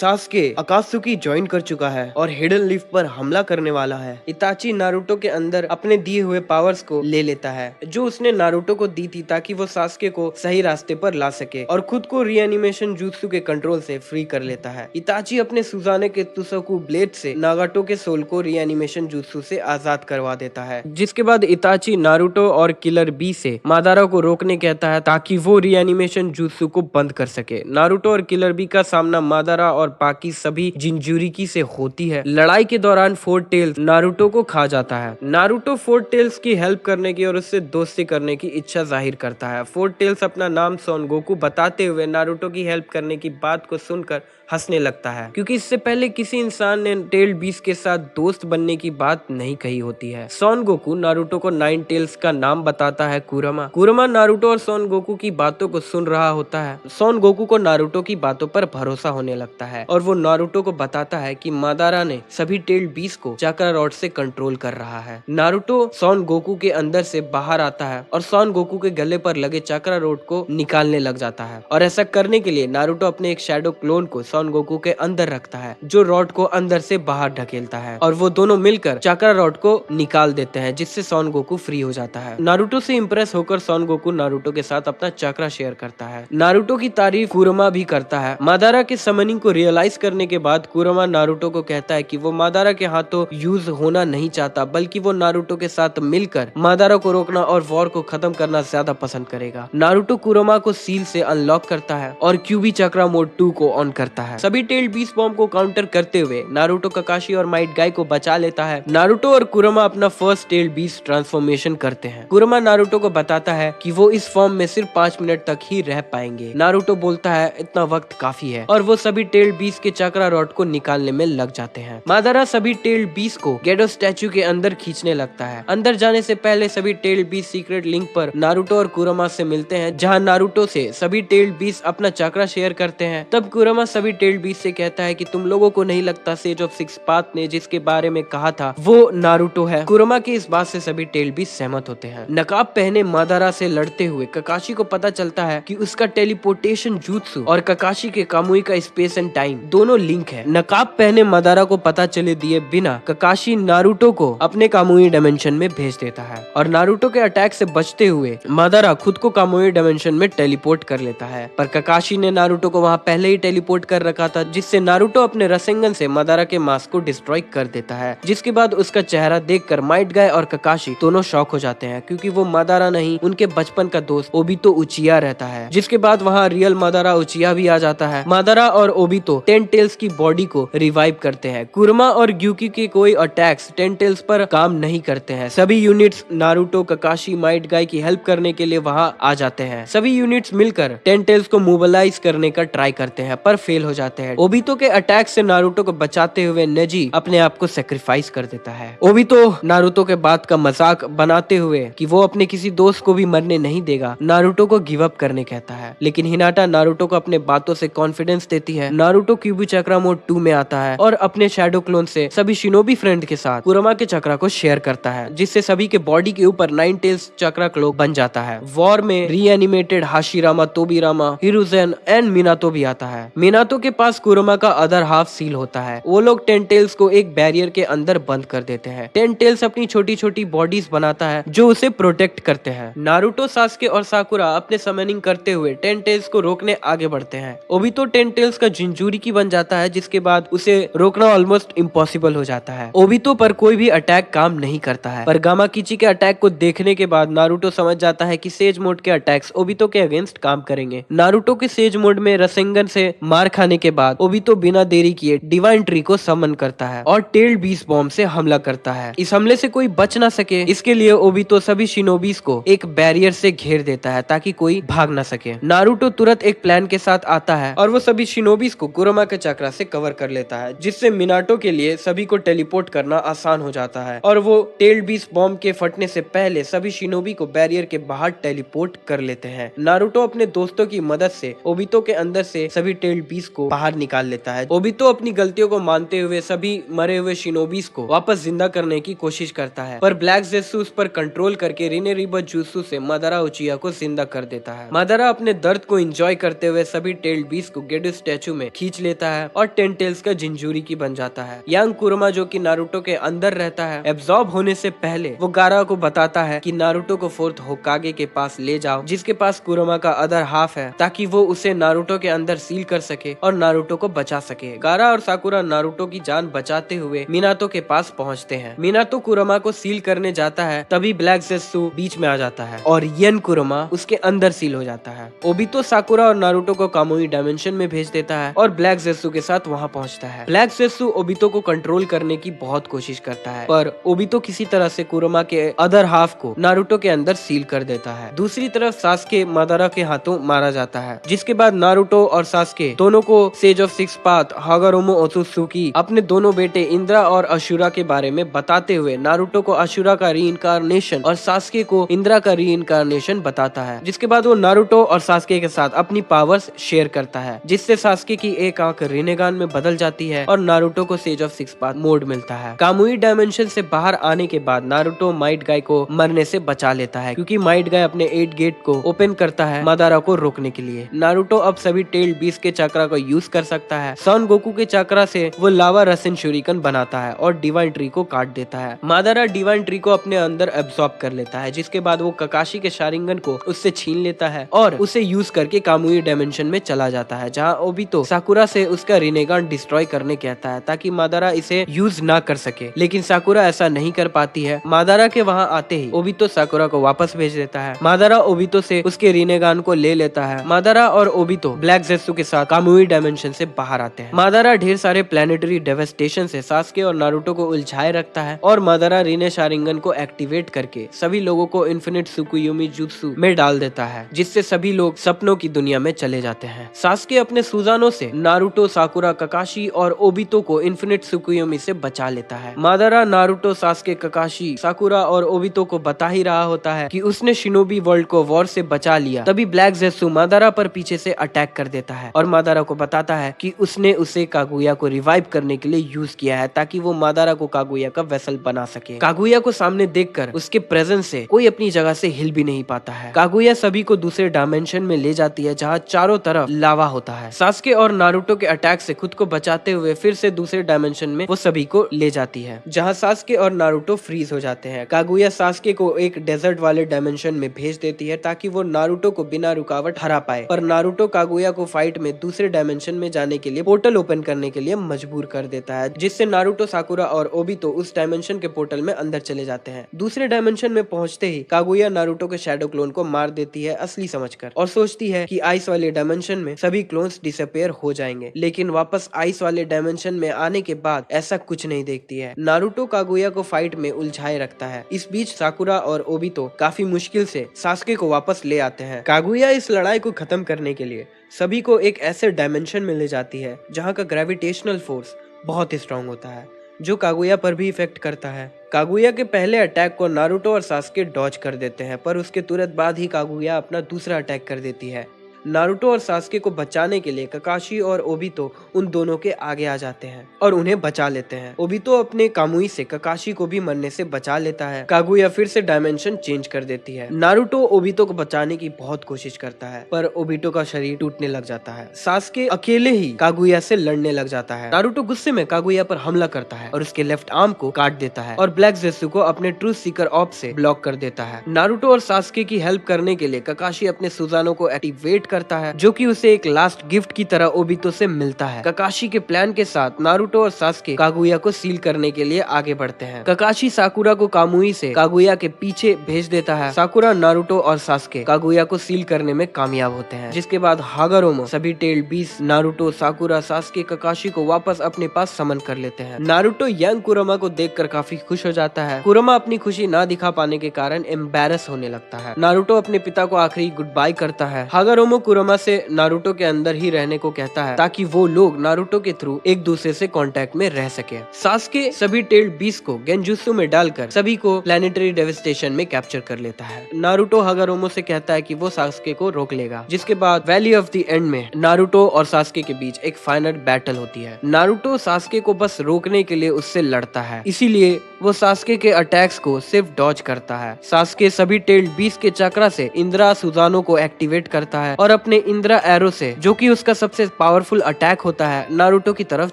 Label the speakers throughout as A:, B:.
A: Sasuke अकात्सुकी join कर चुका है और हिडन लीफ पर हमला करने वाला है। इताची नारुतो के अंदर अपने दिए हुए पावर्स को ले लेता है जो उसने नारुतो को दी थी ताकि वो सास्के को सही रास्ते पर ला सके और खुद को रीएनिमेशन jutsu के कंट्रोल से फ्री कर लेता है। इताची अपने सुजाने के तुसोकू ब्लेड से नागाटो के सोल को रीएनिमेशन jutsu से आजाद करवा देता है, जिसके बाद इताची नारुतो और किलर बी से मादारा को रोकने कहता है ताकि वो रीएनिमेशन jutsu को बंद कर सके। नारुतो और किलर बी का सामना मादारा और बाकी सभी जिंजुरिकी से होती है। लड़ाई के दौरान फोर टेल्स नारुतो को खा जाता है। नारुतो फोर टेल्स की हेल्प करने की और उससे दोस्ती करने की इच्छा जाहिर करता है। फोर टेल्स अपना नाम सोन गोकू बताते हुए नारुतो की हेल्प करने की बात को सुनकर हंसने लगता है, क्योंकि इससे पहले किसी इंसान ने टेल बीस के साथ दोस्त बनने की बात नहीं कही होती है। सोन गोकू नारुतो को नाइन टेल्स का नाम बताता है कुरमा नारुतो और सोन गोकू की बातों को सुन रहा होता है। सोन गोकू को नारुतो की बातों पर भरोसा होने लगता है और वो नारुतो को बताता है कि मादारा ने सभी टेल बीस को चाक्रा रॉड से कंट्रोल कर रहा है। नारुतो सोन गोकू के अंदर से बाहर आता है और सोन गोकू के गले पर लगे चाक्रा रॉड को निकालने लग जाता है और ऐसा करने के लिए नारुतो अपने एक शैडो क्लोन को सोन गोकू के अंदर रखता है जो रॉड को अंदर से बाहर ढकेलता है और वो दोनों मिलकर चाक्रा रॉड को निकाल देते हैं, जिससे सोन गोकू फ्री हो जाता है। नारुतो से इम्प्रेस होकर सोन गोकू नारुतो के साथ अपना चाक्रा शेयर करता है। नारुतो की तारीफ कुरमा भी करता है। मादारा के समनिंग को रियलाइज करने के बाद कुरमा नारुतो को कहता है कि वो मादारा के हाथों यूज होना नहीं चाहता, बल्कि वो नारुतो के साथ मिलकर मादारा को रोकना और वॉर को खत्म करना ज्यादा पसंद करेगा। नारुतो कुरमा को सील से अनलॉक करता है और क्यूबी चक्रा मोड 2 को ऑन करता है। सभी टेल बीस बॉम्ब को काउंटर करते हुए नारुतो ककाशी और माइट गाय को बचा लेता है। नारुतो और कुरमा अपना फर्स्ट टेल बीस ट्रांसफॉर्मेशन करते हैं। कुरमा नारुतो को बताता है कि वो इस फॉर्म में सिर्फ 5 मिनट तक ही रह पाएंगे। नारुतो बोलता है इतना वक्त काफी है और वो सभी टेल बीस के चक्रा रॉड को निकालने में लग जाते हैं। मादारा सभी टेल बीस को गेडो स्टैचू के अंदर खींचने लगता है। अंदर जाने से पहले सभी टेल बीस सीक्रेट लिंक पर नारुतो और कुरमा से मिलते हैं, जहाँ नारुतो से सभी टेल बीस अपना चक्रा शेयर करते हैं। तब कुरमा सभी टेल बीस से कहता है कि तुम लोगों को नहीं लगता सेज ऑफ सिक्स पाथ ने जिसके बारे में कहा था वो नारुतो है। कुरमा की इस बात से सभी टेल बीस सहमत होते हैं। नकाब पहने मादारा से लड़ते हुए ककाशी को पता चलता है कि उसका टेलीपोर्टेशन jutsu और ककाशी के कामुई का स्पेस एंड टाइम दोनों लिंक है। नकाब पहने मादारा को पता चले दिए बिना ककाशी नारुतो को अपने कामुई डायमेंशन में भेज देता है और नारुतो के अटैक से बचते हुए मादारा खुद को कामुई डायमेंशन में टेलीपोर्ट कर लेता है। पर ककाशी ने नारुतो को वहाँ पहले ही टेलीपोर्ट कर रखा था, जिससे नारुतो अपने रसेंगन से मादारा के मास्क को डिस्ट्रॉय कर देता है। जिसके बाद उसका चेहरा देखकर माइट गाय और ककाशी दोनों शॉक हो जाते हैं, क्योंकि वो मादारा नहीं उनके बचपन का दोस्त ओबितो उचिया रहता है। जिसके बाद वहाँ रियल मादारा उचिया भी आ जाता है। मादारा और ओबितो टेन टेल्स की बॉडी को रिवाइव करते हैं। कुरमा और ग्यूकी के कोई अटैक्स टेन टेल्स पर काम नहीं करते हैं। सभी यूनिट्स नारुतो ककाशी माइट गाय की हेल्प करने के लिए वहाँ आ जाते हैं। सभी यूनिट्स मिलकर टेन टेल्स को मोबिलाइज करने का ट्राई करते हैं पर फेल हो जाते हैं। ओबितो के अटैक से नारुतो को बचाते हुए नेजी अपने आप को सेक्रीफाइस कर देता है। ओबितो नारुतो के बात का मजाक बनाते हुए कि वो अपने किसी दोस्त को भी मरने नहीं देगा, नारुतो को गिव अप करने कहता है। लेकिन हिनाटा नारुतो को अपने बातों से कॉन्फिडेंस देती है। नारुतो क्यूबी चक्रा मोड 2 में आता है और अपने शैडो क्लोन से सभी शिनोबी फ्रेंड के साथ कुरमा के चक्रा को शेयर करता है, जिससे सभी के बॉडी के ऊपर 9 टेल्स चक्रा क्लोक बन जाता है। वॉर में रीएनिमेटेड हाशिरामा, तोबिरामा, हिरुजेन एंड मिनातो भी आता है। मिनातो के पास कुरमा का अदर हाफ सील होता है। वो लोग टेन टेल्स को एक बैरियर के अंदर बंद कर देते हैं। टेन टेल्स अपनी छोटी छोटी बॉडीज बनाता है जो उसे प्रोटेक्ट करते हैं। नारुतो, सास्के और साकुरा अपने समनिंग करते हुए टेन टेल्स को रोकने आगे बढ़ते हैं। ओबितो टेन टेल्स का जिंजुरिकी बन जाता है, जिसके बाद उसे रोकना ऑलमोस्ट इम्पॉसिबल हो जाता है। ओबितो पर कोई भी अटैक काम नहीं करता है, पर गामा किची के अटैक को देखने के बाद नारुतो समझ जाता है कि सेज मोड के अटैक्स ओबितो के अगेंस्ट काम करेंगे। नारुतो के सेज मोड में रसेंगन से मार खाने के बाद ओबितो बिना देरी किए डिवाइन ट्री को समन करता है और टेल बीस बॉम्ब से हमला करता है। इस हमले से कोई बच ना सके, इसके लिए ओबितो सभी शिनोबीस को एक बैरियर से घेर देता है ताकि कोई भाग ना सके। नारुतो तुरंत एक प्लान के साथ आता है और वो सभी शिनोबीस को कुरमा के चक्रा से कवर कर लेता है, जिससे मिनाटो के लिए सभी को टेलीपोर्ट करना आसान हो जाता है और वो टेल बीस बॉम्ब के फटने से पहले सभी शिनोबी को बैरियर के बाहर टेलीपोर्ट कर लेते हैं। नारुतो अपने दोस्तों की मदद से ओबितो के अंदर से सभी टेल बीस को बाहर निकाल लेता है। ओबितो अपनी गलतियों को मानते हुए सभी मरे हुए शिनोबीस को वापस जिंदा करने की कोशिश करता है, पर ब्लैक ज़ेत्सु उस पर कंट्रोल करके रिने रिबा जुत्सु से मादारा उचिया को जिंदा कर देता है। मादारा अपने दर्द को एंजॉय करते हुए सभी टेल्ड बीस्ट को गेडो स्टैचू में खींच लेता है और 10 टेल्स का जिंजूरी की बन जाता है। यांग कुरमा जो कि नारुतो के अंदर रहता है, एब्जॉर्ब होने से पहले वो गारा को बताता है कि नारुतो को फोर्थ होकागे के पास ले जाओ, जिसके पास कुरमा का अदर हाफ है, ताकि वो उसे नारुतो के अंदर सील कर सके और नारुतो को बचा सके। गारा और साकुरा नारुतो की जान बचाते हुए मिनातो के पास पहुंचते हैं। मिनातो कुरमा को सील करने जाता है, तभी ब्लैक ज़ेत्सु बीच में आ जाता है और येन कुरमा उसके अंदर सील हो जाता है। ओबितो साकुरा और नारुतो को कामुई डायमेंशन में भेज देता है और ब्लैक ज़ेत्सु के साथ वहां पहुंचता है। ब्लैक ज़ेत्सु ओबितो को कंट्रोल करने की बहुत कोशिश करता है, पर ओबितो किसी तरह से कुरमा के अदर हाफ को नारुतो के अंदर सील कर देता है। दूसरी तरफ सास्के मादारा के हाथों मारा जाता है, जिसके बाद नारुतो और सास्के दोनों को sage of six path Hagoromo ओत्सुकी अपने दोनों बेटे इंद्रा और अशुरा के बारे में बताते हुए नारुतो को अशुरा का रीइंकार्नेशन और सास्के को इंद्रा का रीइंकार्नेशन बताता है। जिसके बाद वो नारुतो और सास्के के साथ अपनी पावर्स शेयर करता है, जिससे सास्के की एक आंख रिनेगान में बदल जाती है और नारुतो को sage of six path mode मिलता है। कामुई डायमेंशन से बाहर आने के बाद नारुतो माइट गाय को मरने से बचा लेता है, क्योंकि माइट गाय अपने 8 गेट को ओपन करता है मादारा को रोकने के लिए। नारुतो अब सभी टेल्ड बीस्ट के चक्रा को यूज कर सकता है। सन गोकू के चक्रा से वो लावा रसन शूरिकन बनाता है और डिवाइन ट्री को काट देता है। मादारा डिवाइन ट्री को अपने अंदर एब्सॉर्ब कर लेता है, जिसके बाद वो ककाशी के शारिंगन को उससे छीन लेता है और उसे यूज करके कामुई डायमेंशन में चला जाता है, जहाँ ओबितो साकुरा से उसका रिनेगान डिस्ट्रॉय करने कहता है ताकि मादारा इसे यूज ना कर सके, लेकिन साकुरा ऐसा नहीं कर पाती है। मादारा के वहाँ आते ही ओबितो साकुरा को वापस भेज देता है। मादारा ओबितो से उसके रिनेगान को ले लेता है। मादारा और ओबितो ब्लैक ज़ेत्सु के साथ कामुई डायमेंशन से बाहर आते हैं। मादारा ढेर सारे प्लेनेटरी डेवास्टेशन से सास्के और नारुतो को उलझाए रखता है और मादारा रिने शारिंगन को एक्टिवेट करके सभी लोगों को इन्फिनिट सुकुयोमी जुत्सु में डाल देता है, जिससे सभी लोग सपनों की दुनिया में चले जाते हैं। सास्के अपने सुजानों से नारुतो, साकुरा, ककाशी और ओबितो को इन्फिनिट सुकुयोमी से बचा लेता है। मादारा नारुतो, सास्के, ककाशी, साकुरा और ओबितो को बता ही रहा होता है कि उसने शिनोबी वर्ल्ड को वॉर से बचा लिया, तभी ब्लैक ज़ेत्सु मादारा पर पीछे से अटैक कर देता है और मादारा को बताता है कि उसने उसे कागुया को रिवाइव करने के लिए यूज किया है, ताकि वो मादारा को कागुया का वेसल बना सके। कागुया को सामने देखकर उसके प्रेजेंस से कोई अपनी जगह से हिल भी नहीं पाता है। कागुया सभी को दूसरे डायमेंशन में ले जाती है, जहाँ चारों तरफ लावा होता है। सास्के और नारुतो के अटैक से खुद को बचाते हुए फिर से दूसरे डायमेंशन में वो सभी को ले जाती है, जहाँ सास्के और नारुतो फ्रीज हो जाते हैं। कागुया सास्के को एक डेजर्ट वाले डायमेंशन में भेज देती है ताकि वो नारुतो को बिना रुकावट हरा पाए, पर नारुतो कागुया को फाइट में दूसरे डायमेंशन में जाने के लिए पोर्टल ओपन करने के लिए मजबूर कर देता है, जिससे नारुतो, साकुरा और ओबितो उस डायमेंशन के पोर्टल में अंदर चले जाते हैं। दूसरे डायमेंशन में पहुंचते ही कागुया नारुतो के शैडो क्लोन को मार देती है असली समझकर, और सोचती है कि आइस वाले डायमेंशन में सभी क्लोन्स डिसअपियर हो जाएंगे, लेकिन वापस आइस वाले डायमेंशन में आने के बाद ऐसा कुछ नहीं देखती है। नारुतो कागुया को फाइट में उलझाए रखता है। इस बीच साकुरा और ओबितो काफी मुश्किल से सास्के को वापस ले आते हैं। कागुया इस लड़ाई को खत्म करने के लिए सभी को एक ऐसे डायमेंशन में ले जाती है जहाँ का ग्रेविटेशनल फोर्स बहुत स्ट्रांग होता है, जो कागुया पर भी इफेक्ट करता है। कागुया के पहले अटैक को नारुतो और सास्के डॉज कर देते हैं, पर उसके तुरंत बाद ही कागुया अपना दूसरा अटैक कर देती है। नारुतो और सास्के को बचाने के लिए ककाशी और ओबितो उन दोनों के आगे आ जाते हैं और उन्हें बचा लेते हैं। ओबितो अपने कामुई से ककाशी को भी मरने से बचा लेता है। कागुया फिर से डायमेंशन चेंज कर देती है। नारुतो ओबितो को बचाने की बहुत कोशिश करता है, पर ओबितो का शरीर टूटने लग जाता है। सास्के अकेले ही कागुया से लड़ने लग जाता है। नारुतो गुस्से में कागुया पर हमला करता है और उसके लेफ्ट आर्म को काट देता है और ब्लैक ज़ेत्सु को अपने ट्रूथ सीकर ऑप से ब्लॉक कर देता है। नारुतो और सास्के की हेल्प करने के लिए ककाशी अपने सुजानो को एक्टिवेट करता है, जो कि उसे एक लास्ट गिफ्ट की तरह ओबितो से मिलता है। ककाशी के प्लान के साथ नारुतो और सास्के कागुया को सील करने के लिए आगे बढ़ते हैं। ककाशी साकुरा को कामुई से कागुया के पीछे भेज देता है। साकुरा, नारुतो और सास्के कागुया को सील करने में कामयाब होते हैं, जिसके बाद हागारोमो सभी tailed beast Naruto, Sakura, Sasuke, Kakashi को वापस अपने पास समन कर लेते हैं। नारुतो यंग कुरमा को देखकर काफी खुश हो जाता है। कुरमा अपनी खुशी ना दिखा पाने के कारण एम्बैरस होने लगता है। नारुतो अपने पिता को आखिरी गुड बाय करता है। हागारोमो कुरोमा से नारुतो के अंदर ही रहने को कहता है ताकि वो लोग नारुतो के थ्रू एक दूसरे से कांटेक्ट में रह सके। सास्के सभी टेल्ड बीस्ट को गेंजुत्सु में डालकर सभी को प्लैनेटरी डेविस्टेशन में कैप्चर कर लेता है। नारुतो हागारोमो से कहता है कि वो सास्के को रोक लेगा, जिसके बाद वैली ऑफ द एंड में नारुतो और सास्के के बीच एक फाइनल बैटल होती है। नारुतो सास्के को बस रोकने के लिए उससे लड़ता है, इसीलिए वो सास्के के अटैक्स को सिर्फ डॉज करता है। सास्के सभी टेल्ड बीस्ट के चक्रा से इंद्रा सुजानो को एक्टिवेट करता है और अपने इंद्रा एरो से, जो कि उसका सबसे पावरफुल अटैक होता है, नारुतो की तरफ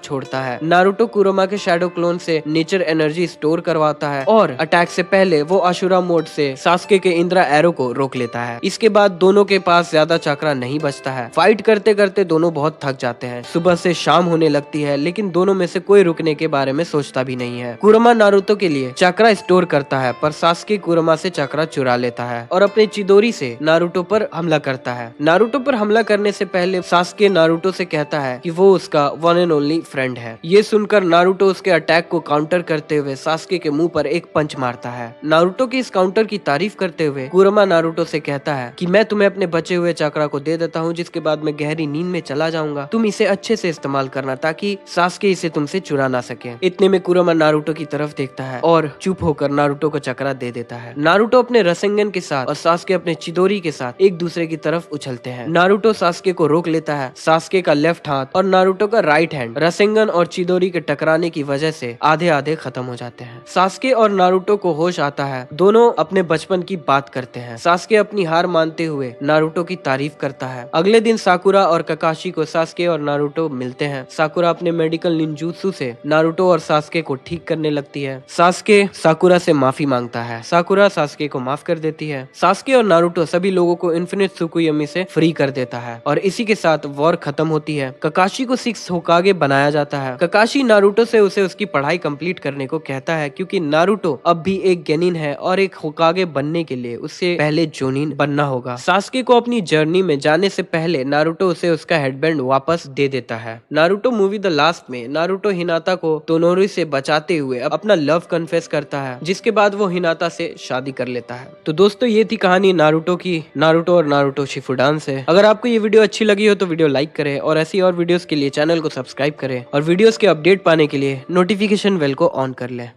A: छोड़ता है। नारुतो कुरोमा के शैडो क्लोन से नेचर एनर्जी स्टोर करवाता है और अटैक से पहले वो अशुरा मोड से सास्के के इंद्रा एरो को रोक लेता है। इसके बाद दोनों के पास ज्यादा चक्रा नहीं बचता है। फाइट करते करते दोनों बहुत थक जाते हैं। सुबह से शाम होने लगती है, लेकिन दोनों में से कोई रुकने के बारे में सोचता भी नहीं है। कुरोमा नारुतो के लिए चक्रा स्टोर करता है, पर सास्के कुरोमा से चक्रा चुरा लेता है और अपने चिदोरी से नारुतो पर हमला करता है। नारुतो पर हमला करने से पहले सास्के नारुतो से कहता है कि वो उसका वन एंड ओनली फ्रेंड है। ये सुनकर नारुतो उसके अटैक को काउंटर करते हुए सास्के के मुंह पर एक पंच मारता है। नारुतो की इस काउंटर की तारीफ करते हुए कुरोमा नारुतो से कहता है कि मैं तुम्हें अपने बचे हुए चक्रा को दे देता हूँ, जिसके बाद मैं गहरी नींद में चला जाऊंगा। तुम इसे अच्छे से इस्तेमाल करना ताकि सास्के इसे तुमसे चुरा ना सके। इतने में कुरोमा नारुतो की तरफ देखता है और चुप होकर नारुतो को चक्रा दे देता है। नारुतो अपने रसेंगन के साथ और सास्के अपने चिदोरी के साथ एक दूसरे की तरफ उछलते हैं। नारुतो सास्के को रोक लेता है। सास्के का लेफ्ट हाथ और नारुतो का राइट हैंड रसेंगन और चिदोरी के टकराने की वजह से आधे आधे खत्म हो जाते हैं। सास्के और नारुतो को होश आता है। दोनों अपने बचपन की बात करते हैं। सास्के अपनी हार मानते हुए नारुतो की तारीफ करता है। अगले दिन साकुरा और ककाशी को सास्के और नारुतो मिलते हैं। साकुरा अपने मेडिकल निंजुत्सु से नारुतो और सास्के को ठीक करने लगती है। सास्के साकुरा से माफी मांगता है। साकुरा सास्के को माफ कर देती है। सास्के और नारुतो सभी लोगों को इन्फिनिट त्सुकुयोमी से फ्री कर देता है और इसी के साथ वॉर खत्म होती है। ककाशी को 6 होकागे बनाया जाता है। ककाशी नारुतो से उसे उसकी पढ़ाई कंप्लीट करने को कहता है, क्योंकि नारुतो अब भी एक गेनिन है और एक होकागे बनने के लिए उसे पहले जोनिन बनना होगा। सास्के को अपनी जर्नी में जाने से पहले नारुतो उसे उसका हेडबैंड वापस दे देता है। नारुतो मूवी द लास्ट में नारुतो हिनाता को तोनोरी से बचाते हुए अपना लव कन्फेस करता है, जिसके बाद वो हिनाता से शादी कर लेता है। तो दोस्तों ये थी कहानी नारुतो की। नारुतो और नारुतो शिपुडान से। अगर आपको ये वीडियो अच्छी लगी हो तो वीडियो लाइक करें और ऐसी और वीडियोस के लिए चैनल को सब्सक्राइब करें और वीडियोस के अपडेट पाने के लिए नोटिफिकेशन बेल को ऑन कर लें।